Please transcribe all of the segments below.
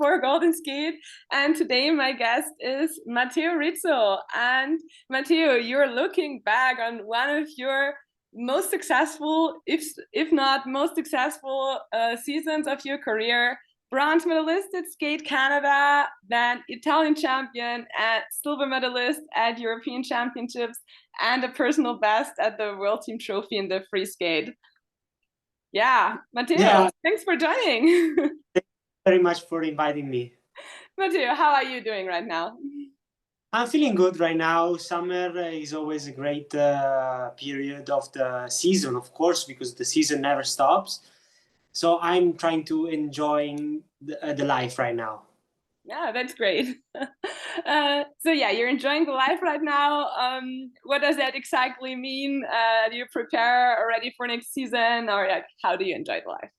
for Golden Skate. And today my guest is Matteo Rizzo. And Matteo, you're looking back on one of your most successful, if not most successful seasons of your career. Bronze medalist at Skate Canada, then Italian champion and silver medalist at European Championships, and a personal best at the World Team Trophy in the free skate. Yeah, Matteo, Yeah, thanks for joining. thank you very much for inviting me. Matteo, how are you doing right now? I'm feeling good right now. Summer is always a great period of the season, of course, because the season never stops. So I'm trying to enjoying the life right now. Yeah, that's great. So yeah, you're enjoying the life right now. What does that exactly mean? Do you prepare already for next season, or like, how do you enjoy the life?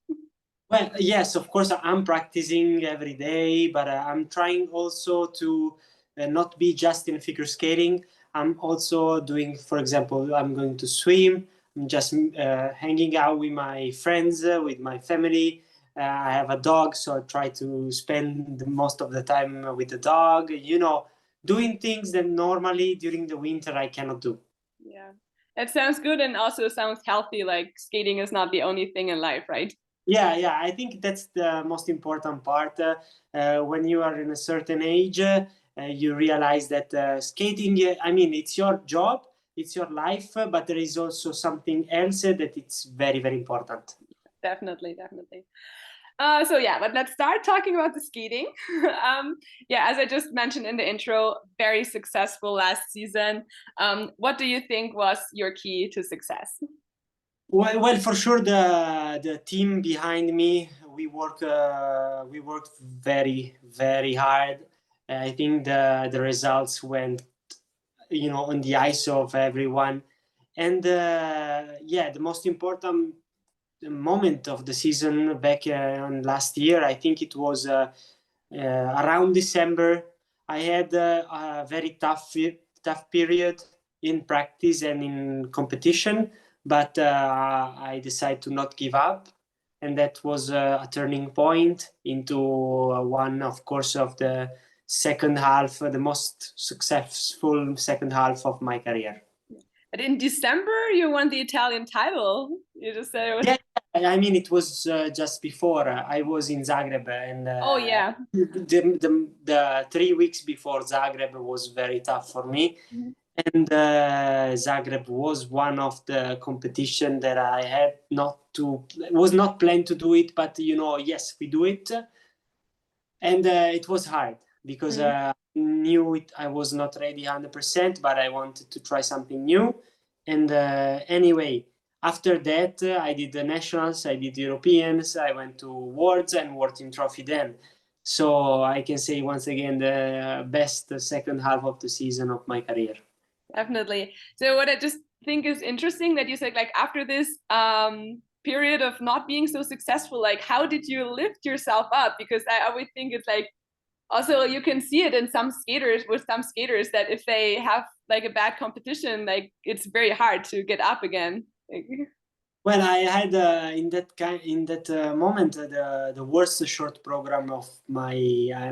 Well, yes, of course, I'm practicing every day, but I'm trying also to not be just in figure skating. I'm also doing, for example, I'm going to swim. I'm just hanging out with my friends, with my family. I have a dog, so I try to spend the most of the time with the dog, doing things that normally during the winter I cannot do. Yeah, it sounds good and also sounds healthy. Like skating is not the only thing in life, right? Yeah, I think that's the most important part. When you are in a certain age, you realize that skating, I mean, it's your job, it's your life, but there is also something else that it's very, very important. Definitely, definitely. So yeah, but let's start talking about the skating. Yeah, as I just mentioned in the intro, very successful last season. What do you think was your key to success? Well, for sure, the team behind me, we worked very, very hard. I think the results went, on the eyes of everyone. And yeah, the most important moment of the season back on last year, I think it was around December. I had a very tough period in practice and in competition, but I decided to not give up. And that was a turning point into one, of course, of the second half, the most successful second half of my career. But in December, you won the Italian title. You just said it was. Yeah, I mean, it was just before I was in Zagreb, and Oh yeah. the 3 weeks before Zagreb was very tough for me. Mhm. And Zagreb was one of the competition that I had not to was not planned to do it, but yes, we do it, and it was hard because Mhm. knew it. I was not ready 100%, but I wanted to try something new. And anyway, after that, I did the nationals, I did Europeans, I went to Worlds and World Team Trophy then. So I can say once again the best second half of the season of my career. Definitely. So what I just think is interesting that you said like after this period of not being so successful, like how did you lift yourself up? Because I always think it's like also you can see it in some skaters with some skaters that if they have like a bad competition, like it's very hard to get up again. Well, I had in that moment the worst short program of my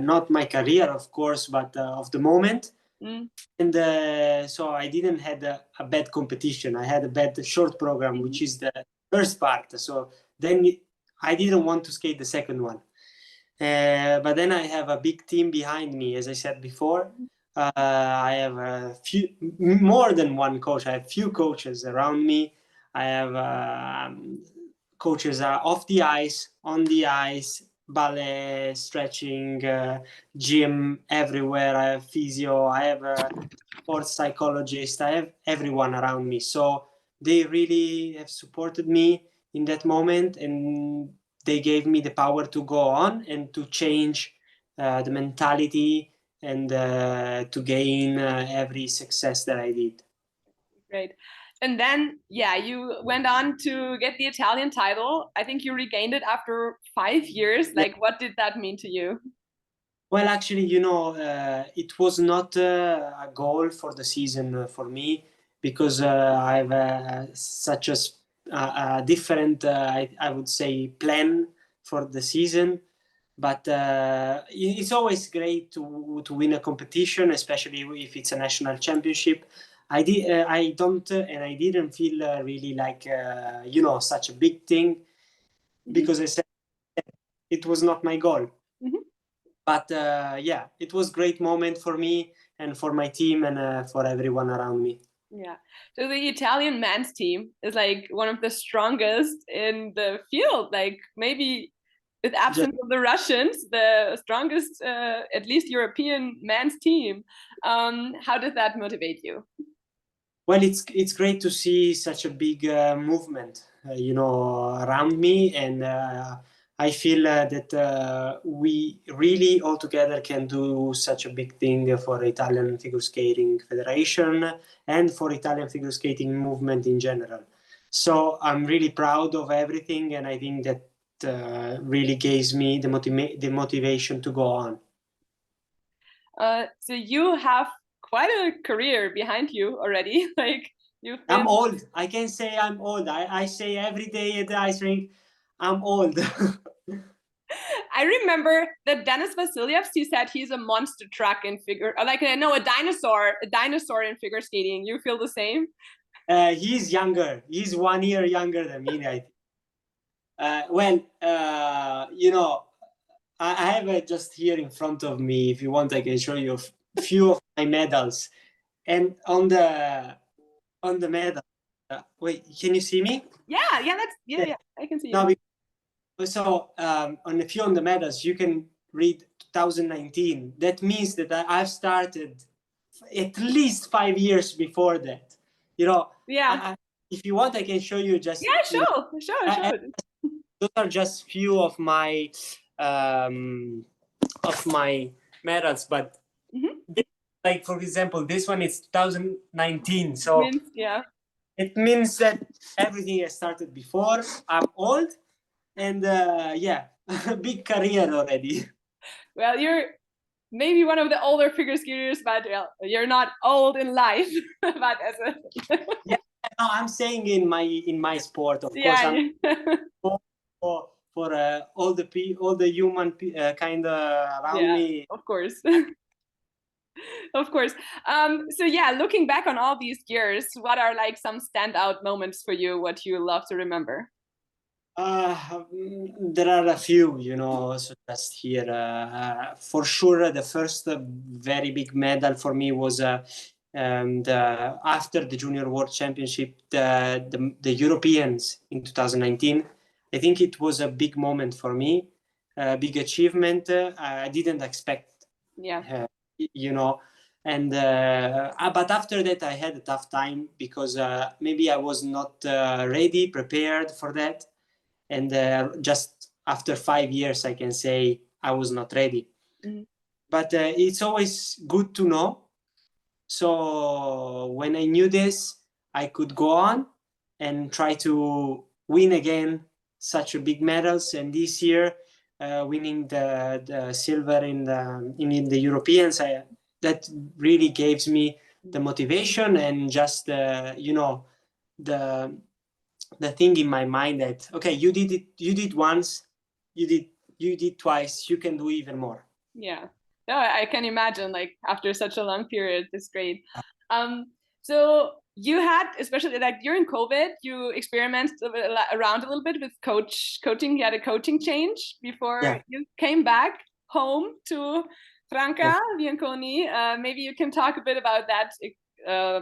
not my career, of course, but of the moment. Mm. And so I didn't had a bad competition. I had a bad short program, which is the first part. So then I didn't want to skate the second one. But then I have a big team behind me, as I said before. I have a few, more than one coach. I have few coaches around me. I have coaches off the ice, on the ice, ballet, stretching, gym, everywhere. I have physio. I have a sports psychologist. I have everyone around me. So they really have supported me in that moment, and they gave me the power to go on and to change the mentality and to gain every success that I did. Great. And then, yeah, you went on to get the Italian title. I think you regained it after 5 years. Yeah. Like, what did that mean to you? Well, actually, it was not a goal for the season for me because I have such a different, I would say, plan for the season. but it's always great to win a competition, especially if it's a national championship. I don't, and I didn't feel really like such a big thing, because I said it was not my goal. But yeah, it was a great moment for me and for my team and for everyone around me. Yeah. So the Italian men's team is like one of the strongest in the field. Like maybe with absence of the Russians, the strongest, at least European men's team. How did that motivate you? Well, it's great to see such a big movement, around me, and I feel that we really all together can do such a big thing for Italian Figure Skating Federation and for Italian figure skating movement in general. So I'm really proud of everything, and I think that really gives me the motivation to go on. So you have quite a career behind you already. Like you've been. I'm old. I can say I'm old. I say every day at the ice rink, I'm old. I remember that Dennis Vasilyevs, he said he's a monster truck in figure, like no, a dinosaur in figure skating. You feel the same? He's younger. He's 1 year younger than me, I think. I have it just here in front of me. If you want, I can show you a few of my medals. And on the medal, wait, can you see me? Yeah, yeah, I can see you. No, so on a few on the medals, you can read 2019. That means that I've started at least 5 years before that. Yeah. If you want, I can show you just. Yeah, sure. Those are just few of my medals, but like for example, this one is 2019. So it means that everything has started before. I'm old, and yeah, big career already. Well, you're maybe one of the older figure skaters, but you're not old in life. But as a yeah, no, I'm saying in my sport, of course. I'm for all the human kind of around me. Of course. Of course. So yeah, looking back on all these years, what are like some standout moments for you? What you love to remember? There are a few, so just here. For sure, the first very big medal for me was after the Junior World Championship, the Europeans in 2019. I think it was a big moment for me, a big achievement. I didn't expect, and but after that, I had a tough time because maybe I was not ready, prepared for that. And just after 5 years, I can say I was not ready. But it's always good to know. So when I knew this, I could go on and try to win again such a big medals. And this year, winning the silver in the Europeans, that really gives me the motivation and just the thing in my mind that, okay, you did once, you did twice, you can do even more. Yeah, no, I can imagine, like after such a long period, it's great. So you had, especially like during COVID, you experimented around a little bit with coaching. You had a coaching change before you came back home to Franca Bianconi. Maybe you can talk a bit about that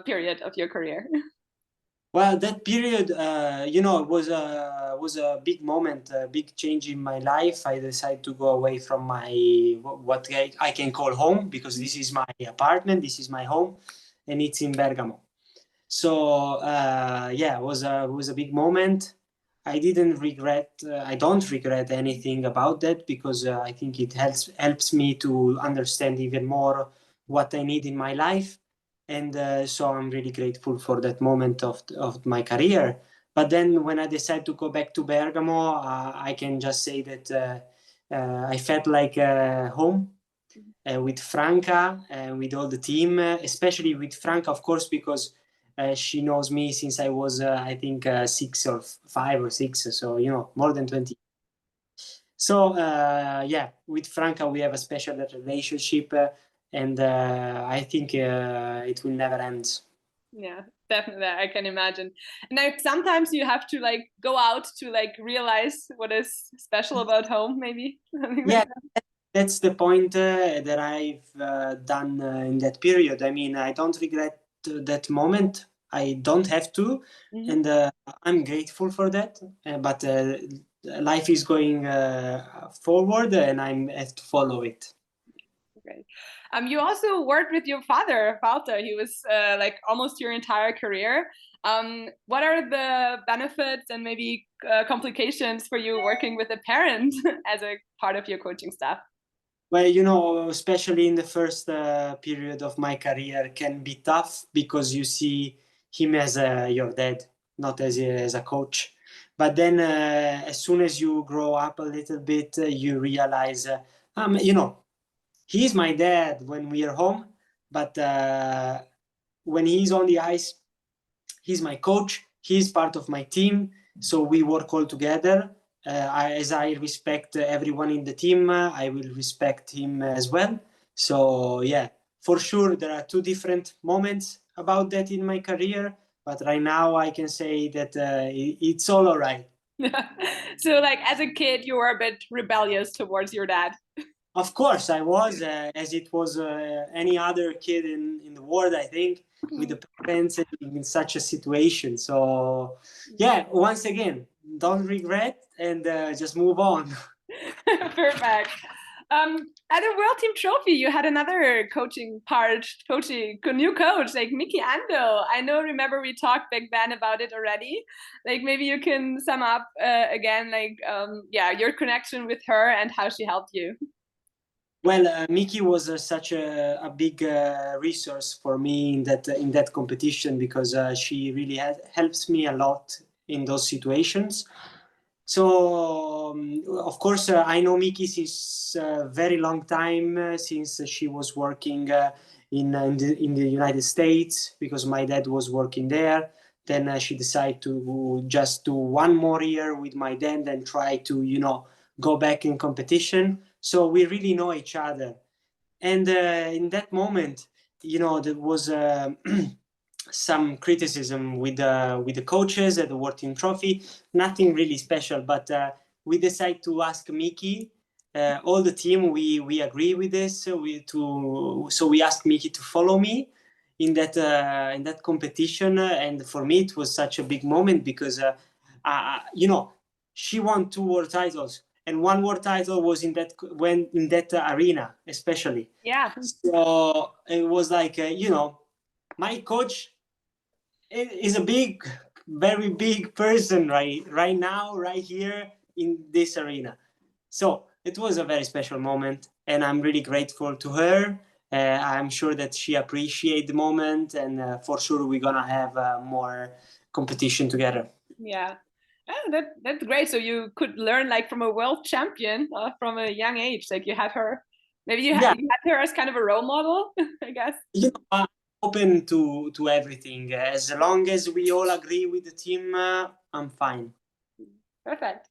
period of your career. Well, that period, was a big moment, a big change in my life. I decided to go away from what I can call home, because this is my apartment, this is my home, and it's in Bergamo. So it was a big moment. I don't regret anything about that, because I think it helps me to understand even more what I need in my life. And so I'm really grateful for that moment of my career. But then when I decided to go back to Bergamo, I can just say that I felt like home with Franca and with all the team, especially with Franca, of course, because she knows me since I was, I think, 5 or 6, so more than 20. So yeah, with Franca we have a special relationship, and I think it will never end. Yeah, definitely. I can imagine. And like sometimes you have to like go out to like realize what is special about home, maybe something Yeah, like that's the point that I've done in that period. I mean, I don't regret that moment. I don't have to, that. and I'm grateful for that. But life is going forward, and I have to follow it. Great. You also worked with your father, Walter. He was like almost your entire career. What are the benefits and maybe complications for you working with a parent as a part of your coaching staff? Well, you know, especially in the first period of my career, can be tough because you see him as your dad, not as a coach. But then, as soon as you grow up a little bit, you realize, you know, he's my dad when we are home, but when he's on the ice, he's my coach. He's part of my team, so we work all together. As I respect everyone in the team, I will respect him as well. So yeah, for sure there are two different moments about that in my career, but right now I can say that it's all alright. So, like as a kid, you were a bit rebellious towards your dad. Of course, I was, as it was any other kid in the world, I think, with the parents in such a situation. So, yeah, once again, don't regret and just move on. Perfect. At a World Team Trophy, you had another coaching, a new coach, like Miki Ando. I know, remember we talked back then about it already. Like maybe you can sum up again, like yeah, your connection with her and how she helped you. Well, Miki was such a big resource for me in that competition because she really helps me a lot in those situations. So, of course, I know Miki since a very long time, since she was working in the United States because my dad was working there. Then she decided to just do one more year with my dad and try to, you know, go back in competition. So we really know each other. And in that moment, you know, there was some criticism with the coaches at the World Team Trophy. Nothing really special, but we decided to ask Miki. All the team we agree with this. So we asked Miki to follow me in that competition, and for me it was such a big moment because you know, she won two world titles, and one world title was in that arena especially. Yeah. So it was like you know, my coach is a big, very big person right now, right here in this arena. So it was a very special moment, and I'm really grateful to her. I'm sure that she appreciates the moment, and for sure we're gonna have more competition together. Yeah. Oh, that's great. So you could learn like from a world champion from a young age. Like you had her, maybe Yeah, you had her as kind of a role model, I guess. you know, I'm open to everything. As long as we all agree with the team, I'm fine. Perfect.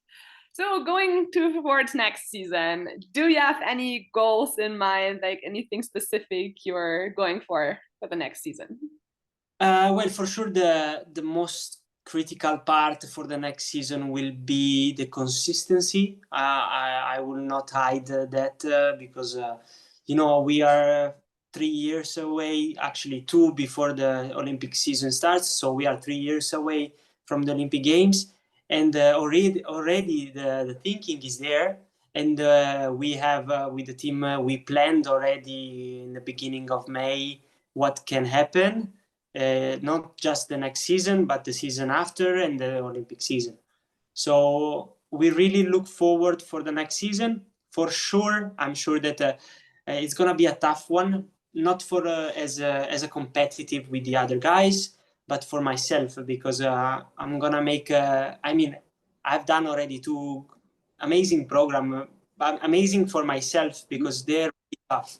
So going towards next season, do you have any goals in mind, like anything specific you're going for the next season? Well, for sure, the most critical part for the next season will be the consistency. I will not hide that because you know we are 3 years away, actually two before the Olympic season starts. So we are 3 years away from the Olympic Games, and already the thinking is there. And we have with the team we planned already in the beginning of May what can happen, not just the next season, but the season after and the Olympic season. So we really look forward for the next season. For sure, I'm sure that it's gonna be a tough one, not for as a competitive with the other guys, but for myself because I'm gonna make. I mean, I've done already two amazing program, amazing for myself because they're really tough.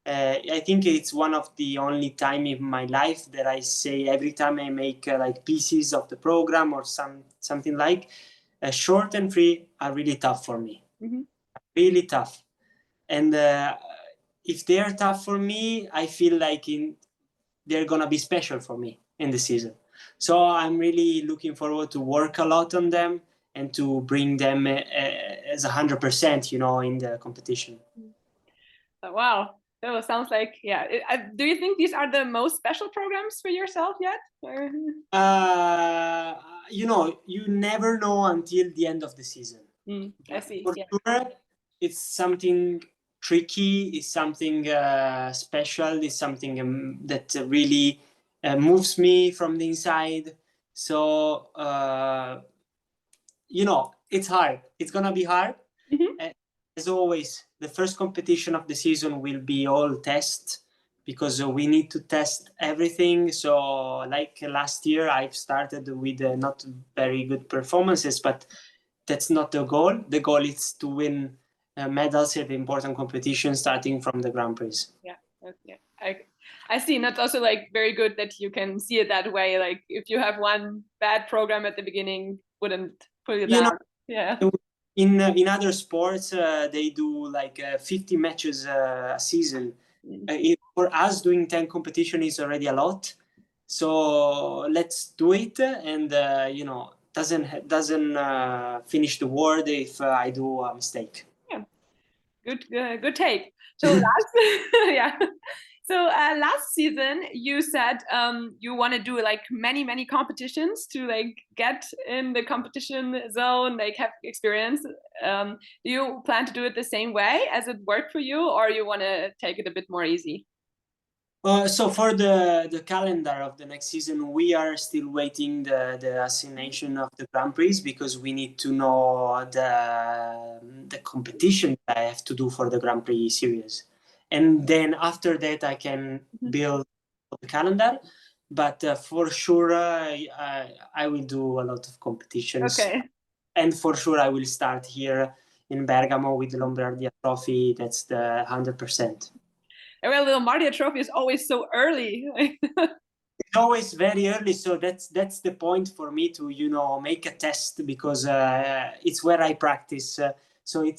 I think it's one of the only time in my life that I say every time I make like pieces of the program or something like short and free are really tough for me. really tough. And if they are tough for me, I feel like they're gonna be special for me in the season. So I'm really looking forward to work a lot on them and to bring them as 100%, in the competition. Oh, wow, that sounds like, yeah. Do you think these are the most special programs for yourself yet? Or... You never know until the end of the season. I see. For Yeah. sure, it's something tricky. It's something special. It's something that really moves me from the inside. So it's hard. It's gonna be hard. As always, the first competition of the season will be all test because we need to test everything. So, like last year, I've started with not very good performances, but that's not the goal. The goal is to win medals at the important competitions, starting from the Grand Prix. Yeah, okay. I see. And that's also like very good that you can see it that way. Like if you have one bad program at the beginning, wouldn't pull you down. Yeah. In other sports, they do like 50 matches a season. For us, doing 10 competition is already a lot. So let's do it, and doesn't finish the word if I do a mistake. Yeah, good take. So yeah. So last season you said you want to do like many competitions to like get in the competition zone, like have experience. Do you plan to do it the same way as it worked for you, or you want to take it a bit more easy? So for the calendar of the next season, we are still waiting the assignation of the Grand Prix because we need to know the competition I have to do for the Grand Prix series, and then after that I can build the calendar. But for sure, I will do a lot of competitions. Okay. And for sure, I will start here in Bergamo with the Lombardia Trophy. That's the 100%. Well, the Lombardia Trophy is always so early. It's always very early, so that's the point for me to make a test because it's where I practice. So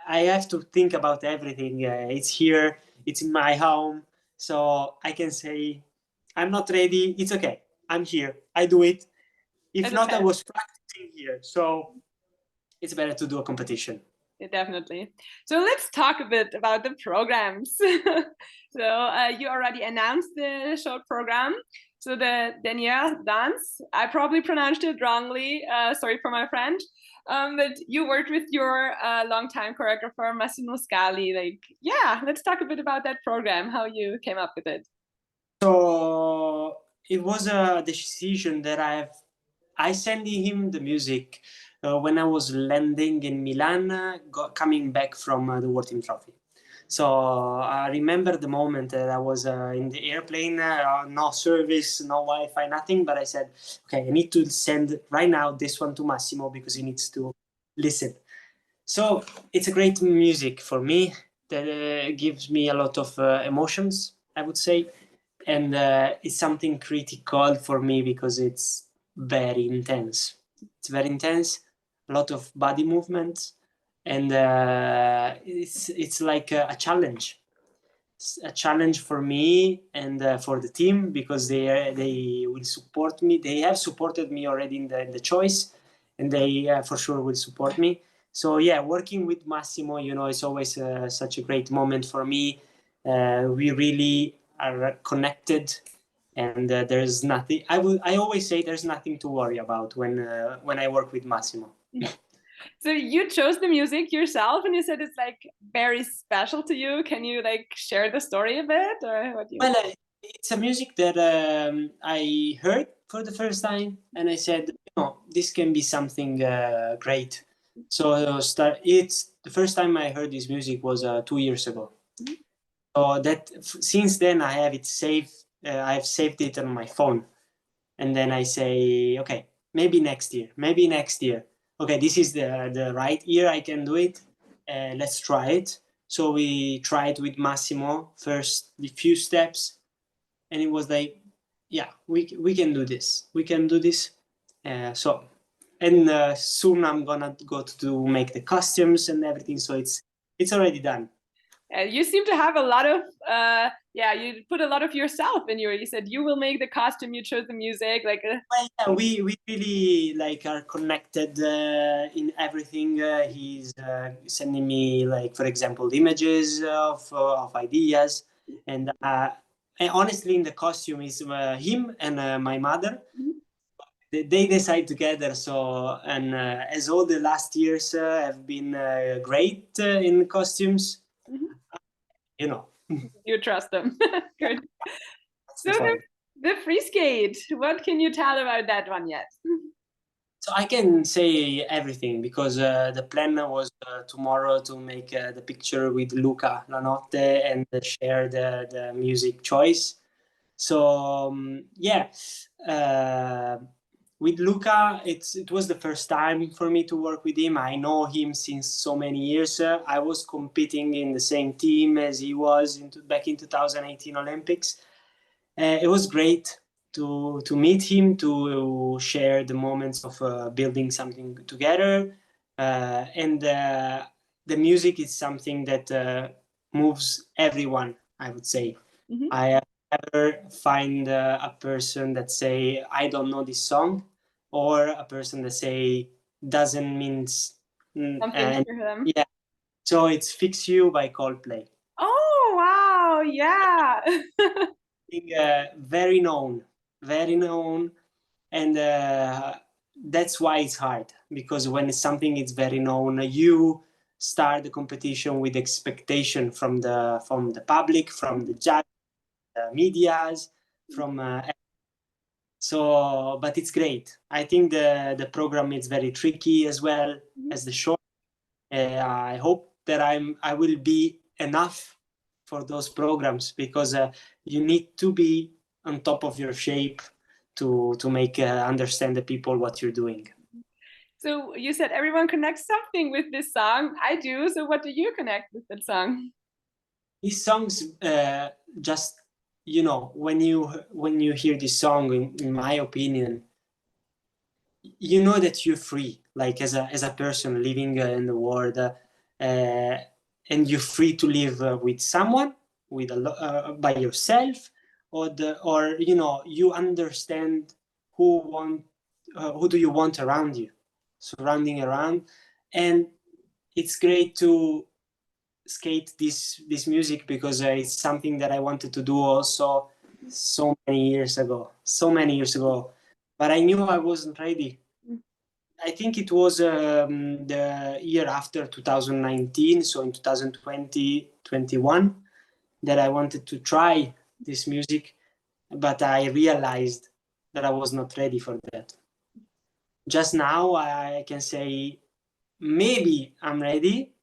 I have to think about everything. It's here, it's in my home, so I can say I'm not ready. It's okay. I'm here. I do it. If not, I was practicing here. So it's better to do a competition. Yeah, definitely. So let's talk a bit about the programs. So you already announced the short program. So the Denier dance, I probably pronounced it wrongly. Sorry for my French. But you worked with your longtime choreographer Massimo Scali. Like, yeah, let's talk a bit about that program. How you came up with it. So it was a decision that I sent him the music when I was landing in Milan, coming back from the World Team Trophy. So I remember the moment that I was in the airplane, no service, no Wi-Fi, nothing. But I said, okay, I need to send right now this one to Massimo because he needs to listen. So it's a great music for me that gives me a lot of emotions, I would say. And it's something critical for me because it's very intense. It's very intense, a lot of body movements, and it's like a challenge. It's a challenge for me and for the team because they will support me. They have supported me already in the choice, and they for sure will support me. So yeah, working with Massimo, it's always such a great moment for me. We really are connected, and there's nothing. I always say there's nothing to worry about when I work with Massimo. So you chose the music yourself, and you said it's like very special to you. Can you like share the story a bit, or what do you? Well, it's a music that I heard for the first time, and I said, this can be something great. So it's the first time I heard this music was 2 years ago. So that since then I have it saved. I've saved it on my phone, and then I say, okay, maybe next year, maybe next year. Okay, this is the right year I can do it. Let's try it. So we tried with Massimo first the few steps, and it was like, yeah, we can do this. We can do this. So and soon I'm gonna go to make the costumes and everything. So it's already done. You seem to have a lot of yeah, you put a lot of yourself in your, you said you will make the costume, you chose the music, like well, yeah, we really like are connected in everything. He's sending me, like, for example, images of ideas, and honestly in the costume is him and my mother. They decide together. So, and as all the last years have been great in costumes, you know. you trust them. Good. That's So the point. the free skate, what can you tell about that one yet? So I can say everything because the plan was tomorrow to make the picture with Luca Lanotte and share the music choice. So yeah, uh, with Luca, it was the first time for me to work with him. I know him since so many years. I was competing in the same team as he was back in 2018 Olympics. It was great to meet him, to share the moments of building something together, and the music is something that moves everyone, I would say. I have never find a person that say I don't know this song, or a person that say doesn't means Something and for them. yeah. So it's "Fix You" by Coldplay. Oh wow, yeah. Very known, and that's why it's hard, because when it's something it's very known, you start the competition with expectation from the public, from the judge, the medias, from so. But it's great. I think the program is very tricky as well as the show. I hope that I will be enough for those programs, because you need to be on top of your shape to make understand the people what you're doing. So you said everyone connects something with this song. I do. So what do you connect with that song? These songs, just when you hear this song, in my opinion, you know that you're free, like as a person living in the world, and you're free to live with someone, by yourself, or you understand who do you want around you, surrounding around, and it's great to skate this music, because it's something that I wanted to do also so many years ago, but I knew I wasn't ready. I think it was the year after 2019, so in 2020, 21, that I wanted to try this music, but I realized that I was not ready for that. Just now, I can say maybe I'm ready.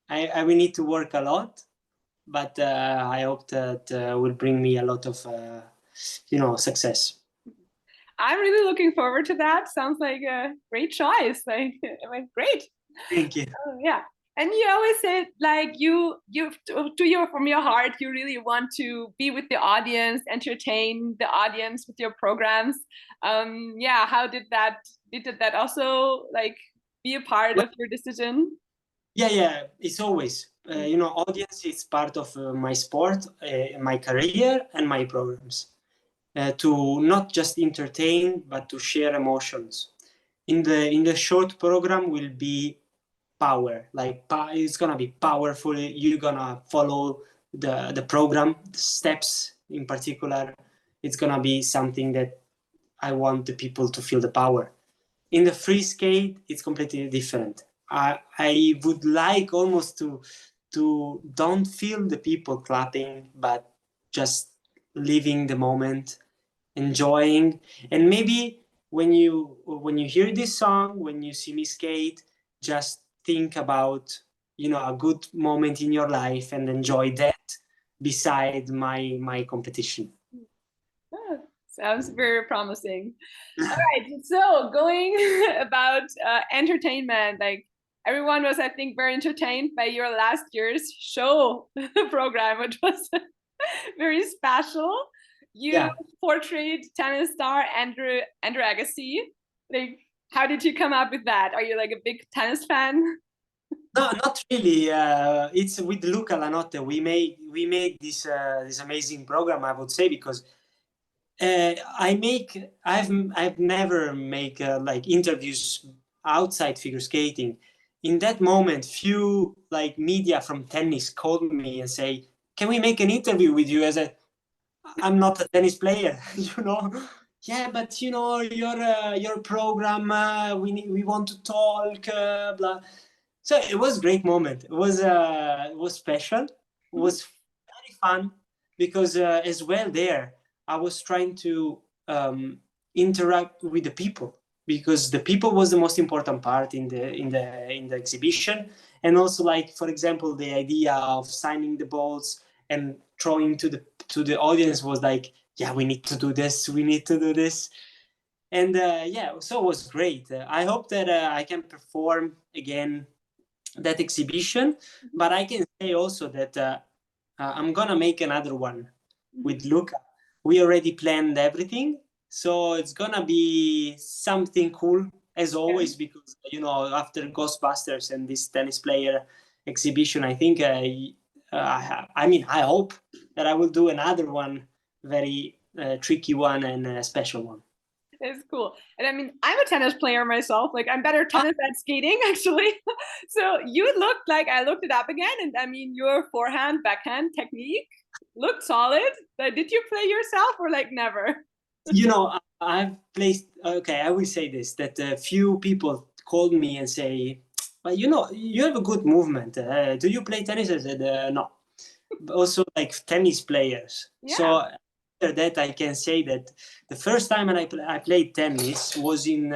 I will need to work a lot, but I hope that will bring me a lot of, success. I'm really looking forward to that. Sounds like a great choice. Like great. Thank you. Oh, yeah. And you always say like you to your from your heart you really want to be with the audience, entertain the audience with your programs. Yeah, how did that also like be a part Well, of your decision? yeah, it's always, audience is part of my sport, my career, and my programs. To not just entertain, but to share emotions. In the short program will be power, like it's gonna be powerful. You're gonna follow the program, the steps in particular. It's gonna be something that I want the people to feel the power. In the free skate, it's completely different. I would like almost to don't feel the people clapping, but just living the moment, enjoying. And maybe when you hear this song, when you see me skate, just think about a good moment in your life and enjoy that beside my competition. Oh, sounds very promising. All right, so going about entertainment, like everyone was, I think, very entertained by your last year's show program, which was very special. You Yeah. portrayed tennis star Andrew Agassi. Like, How did you come up with that? Are you like a big tennis fan? No, not really. It's with Luca Lanotte. We made this amazing program, I would say, because I've never make like interviews outside figure skating. In that moment, few like media from tennis called me and say, "Can we make an interview with you?" As I'm not a tennis player, you know. Yeah, but you know your program. We want to talk. Blah. So it was a great moment. It was special. It was very fun because as well there I was trying to interact with the people because the people was the most important part in the exhibition, and also like for example the idea of signing the balls and throwing to the audience was like, yeah, we need to do this, we need to do this. And yeah, so it was great. I hope that I can perform again that exhibition, but I can say also that I'm gonna make another one with Luca. We already planned everything, so it's gonna be something cool as Yeah. always. Because you know, after Ghostbusters and this tennis player exhibition, I think I mean I hope that I will do another one, very tricky one and a special one. It's cool. And I mean, I'm a tennis player myself. Like, I'm better tennis at skating, actually. So you looked like, I looked it up again, and I mean, your forehand, backhand technique looked solid. Did you play yourself or like never? You know, I've placed. Okay, I will say this: that a few people called me and say, "But you know, you have a good movement. Do you play tennis?" I said, "No." But also, like tennis players. Yeah. So after that, I can say that the first time I played tennis was in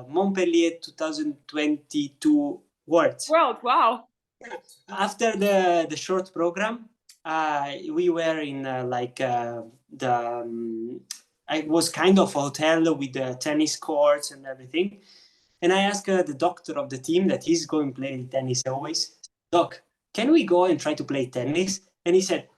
Montpellier 2022 Worlds. World, wow. After the short program, we were in like the it was kind of a hotel with the tennis courts and everything. And I asked the doctor of the team that he's going to play tennis always, Doc, can we go and try to play tennis? And he said,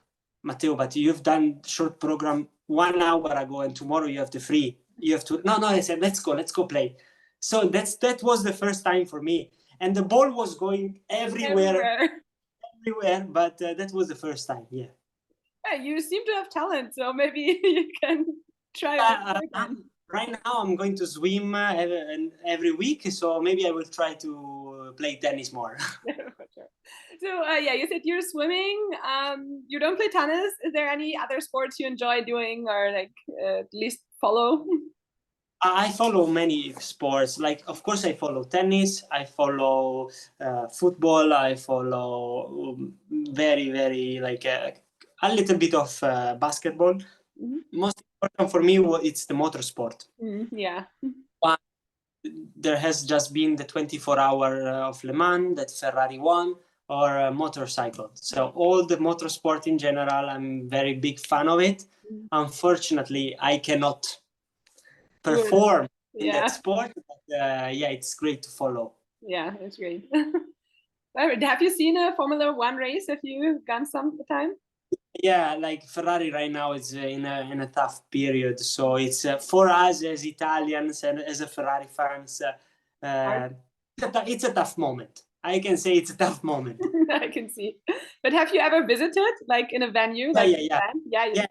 Matteo, but you've done short program 1 hour ago, and tomorrow you have to free. You have to. No, no. I said, let's go play. So that was the first time for me, and the ball was going everywhere, Everywhere. everywhere. But that was the first time. Yeah. Yeah, you seem to have talent, so maybe you can try it again. Right now, I'm going to swim every week, so maybe I will try to play tennis more. For sure. So yeah, you said you're swimming. You don't play tennis. Is there any other sports you enjoy doing or like at least follow? I follow many sports. Like, of course, I follow tennis. I follow football. I follow very, very like a little bit of basketball. Mhm. Most important for me, it's the motorsport. Yeah. But there has just been the 24-hour of Le Mans that Ferrari won, or motorcycle. So all the motorsport in general, I'm very big fan of it. Unfortunately, I cannot Do it. perform in that Yeah. sport. But, yeah, it's great to follow. Yeah, it's great. Have you seen a Formula One race? Have you gone some time? Yeah, like Ferrari right now is in a tough period. So it's for us as Italians and as a Ferrari fans, Hard. it's a tough moment. I can say it's a tough moment. I can see. But have you ever visited like in a venue Yeah, like yeah, yeah. Milan? Yeah, Yeah,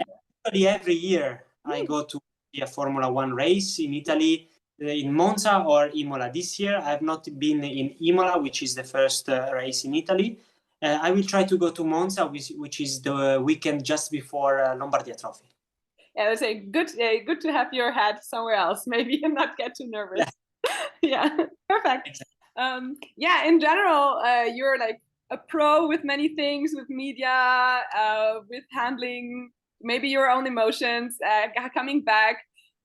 actually every year I go to a Formula One race in Italy, in Monza or Imola. This year I've not been in Imola, which is the first race in Italy. I will try to go to Monza, which is the weekend just before Lombardia Trophy. Yeah, I would say good, good to have your head somewhere else, maybe, and not get too nervous. Yeah, Yeah, perfect. exactly. Yeah, in general, you're like a pro with many things, with media, with handling maybe your own emotions, coming back.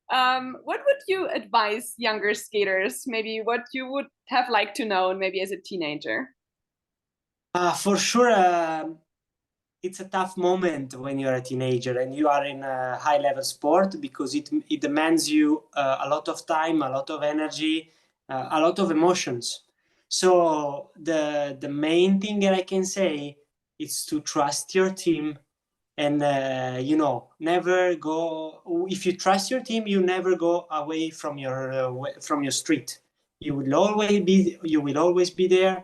What would you advise younger skaters? Maybe what you would have liked to know, maybe as a teenager. For sure, it's a tough moment when you're a teenager and you are in a high level sport because it demands you a lot of time, a lot of energy, a lot of emotions. So the main thing that I can say is to trust your team and never go. If you trust your team, you never go away from your street. you will always be there,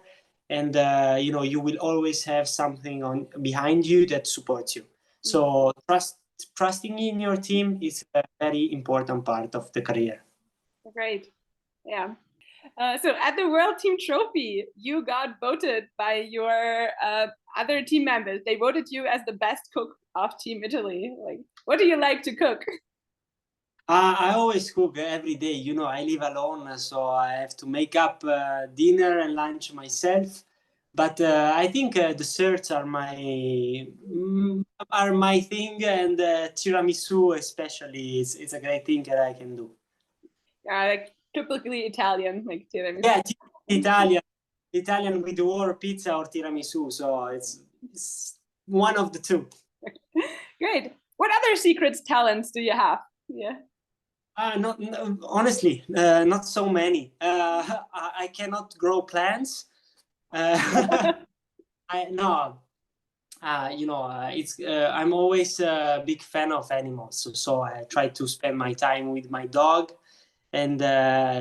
and you will always have something on behind you that supports you. So trusting in your team is a very important part of the career. Great. Yeah. So at the World Team Trophy, you got voted by your other team members. They voted you as the best cook of Team Italy. Like, what do you like to cook? I always cook every day. I live alone, so I have to make up dinner and lunch myself. But I think desserts are my thing, and tiramisu especially is a great thing that I can do. Like typically Italian, like tiramisu. Yeah, Italian with or pizza or tiramisu. So it's one of the two. Great. What other secrets, talents do you have? Yeah. Honestly, not so many. I cannot grow plants. I'm always a big fan of animals, so I try to spend my time with my dog, and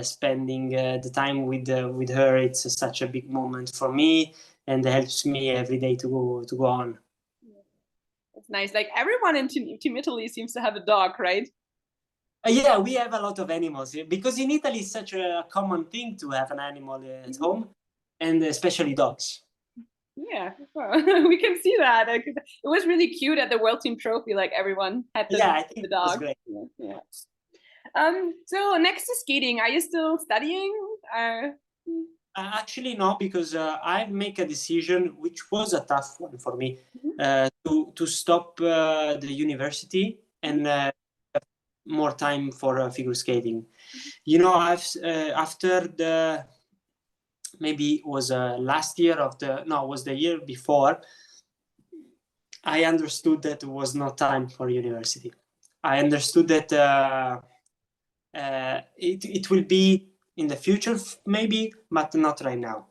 spending the time with her. It's such a big moment for me, and helps me every day to go on. It's nice. Like everyone in Team Italy seems to have a dog, right? Yeah, we have a lot of animals because in Italy it's such a common thing to have an animal at home, and especially dogs. Yeah, well, we can see that. Like, it was really cute at the World Team Trophy. Like everyone had I think the it was dog. great. Yeah. So next to skating, are you still studying? Actually, no, because I make a decision, which was a tough one for me, to stop the university and more time for figure skating. I've after the maybe it was last year was the year before. I understood that it was not time for university. I understood that it will be in the future maybe, but not right now.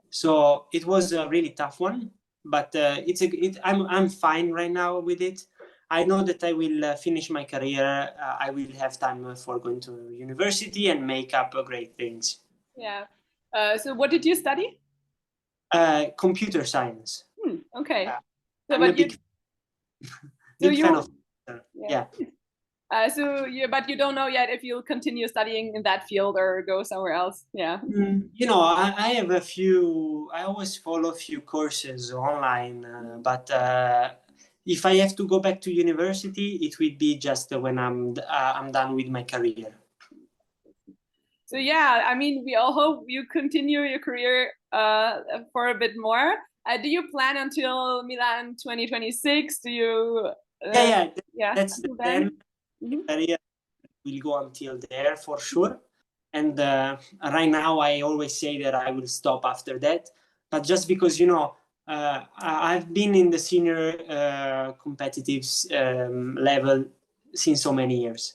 So it was a really tough one, but I'm fine right now with it. I know that I will finish my career. I will have time for going to university and make up great things. Yeah. So what did you study? Computer science. Okay. I'm a big fan of. Yeah. But you don't know yet if you'll continue studying in that field or go somewhere else. Yeah. I have I always follow a few courses online, but if I have to go back to university, it will be just when I'm done with my career. So yeah, I mean, we all hope you continue your career for a bit more. Do you plan until Milan 2026? Do you? That's the plan. Career will go until there for sure. And right now, I always say that I will stop after that. But just because, I've been in the senior competitive level since so many years.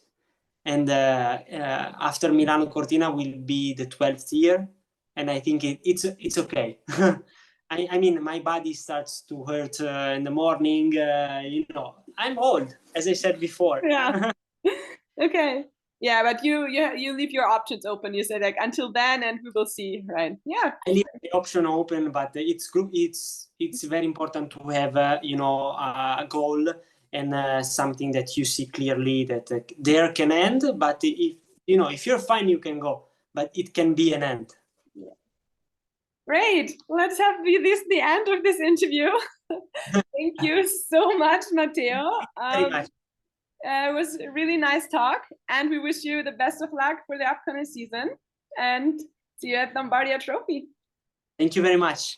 And after Milano Cortina will be the 12th year. And I think it's okay. I mean, my body starts to hurt in the morning. I'm old, as I said before. Yeah. Okay. Yeah, but you leave your options open. You say like until then, and we will see, right? Yeah. I leave the option open, but it's very important to have a goal and something that you see clearly that there can end. But if you're fine, you can go. But it can be an end. Yeah. Great. Let's have this the end of this interview. Thank you so much, Matteo. Very much. It was a really nice talk, and we wish you the best of luck for the upcoming season. And see you at Lombardia Trophy. Thank you very much.